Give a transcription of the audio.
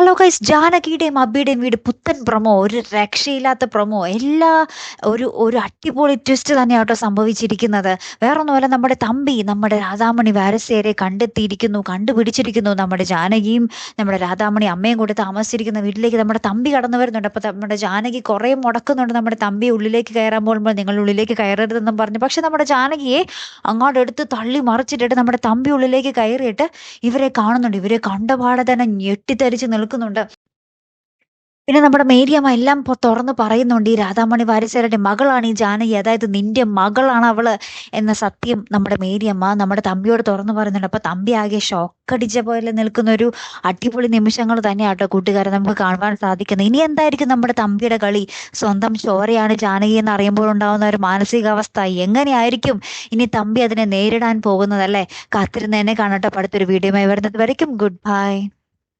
Hello guys, ജാനകിയുടെയും അബിയുടെയും വീട് പുത്തൻ promo, ഒരു രക്ഷയില്ലാത്ത പ്രൊമോ. ഒരു ഒരു അടിപൊളി ട്വിസ്റ്റ് തന്നെയാട്ടോ സംഭവിച്ചിരിക്കുന്നത്. വേറൊന്നുമല്ല, നമ്മുടെ രാധാമണി വാരസ്യരെ കണ്ടുപിടിച്ചിരിക്കുന്നു. നമ്മുടെ ജാനകിയും നമ്മുടെ രാധാമണി അമ്മയും കൂടി താമസിച്ചിരിക്കുന്ന വീട്ടിലേക്ക് നമ്മുടെ തമ്പി കടന്നു വരുന്നുണ്ട്. അപ്പൊ നമ്മുടെ ജാനകി കുറെ മുടക്കുന്നുണ്ട് നമ്മുടെ തമ്പി ഉള്ളിലേക്ക് കയറാൻ പോകുമ്പോൾ, നിങ്ങൾ ഉള്ളിലേക്ക് കയറരുതെന്നും പറഞ്ഞു. പക്ഷെ നമ്മുടെ ജാനകിയെ അങ്ങോട്ട് എടുത്ത് തള്ളി മറിച്ചിട്ടിട്ട് നമ്മുടെ തമ്പി ഉള്ളിലേക്ക് കയറിയിട്ട് ഇവരെ കാണുന്നുണ്ട്. ഇവരെ കണ്ടപാടെ തന്നെ ഞെട്ടിത്തരിച്ച് നിൽക്കുന്നുണ്ട്. പിന്നെ നമ്മുടെ മേരിയമ്മ എല്ലാം തുറന്ന് പറയുന്നുണ്ട്. ഈ രാധാമണി വാരിസരുടെ മകളാണ് ഈ ജാനകി, അതായത് നിന്റെ മകളാണ് അവള് എന്ന സത്യം നമ്മുടെ മേരിയമ്മ നമ്മുടെ തമ്പിയോട് തുറന്നു പറയുന്നുണ്ട്. അപ്പൊ തമ്പി ആകെ ഷോക്കടിച്ച പോലെ നിൽക്കുന്ന ഒരു അടിപൊളി നിമിഷങ്ങൾ തന്നെയാട്ടോ കൂട്ടുകാരെ നമുക്ക് കാണുവാൻ സാധിക്കുന്നത്. ഇനി എന്തായിരിക്കും നമ്മുടെ തമ്പിയുടെ കളി? സ്വന്തം ചോരയാണ് ജാനകി എന്ന് അറിയുമ്പോൾ ഉണ്ടാവുന്ന ഒരു മാനസികാവസ്ഥ എങ്ങനെയായിരിക്കും ഇനി തമ്പി അതിനെ നേരിടാൻ പോകുന്നതല്ലേ? കാത്തിരുന്ന് തന്നെ കാണട്ടെ. അടുത്തൊരു വീഡിയോയുമായി വരുന്നത് വരയ്ക്കും ഗുഡ് ബൈ.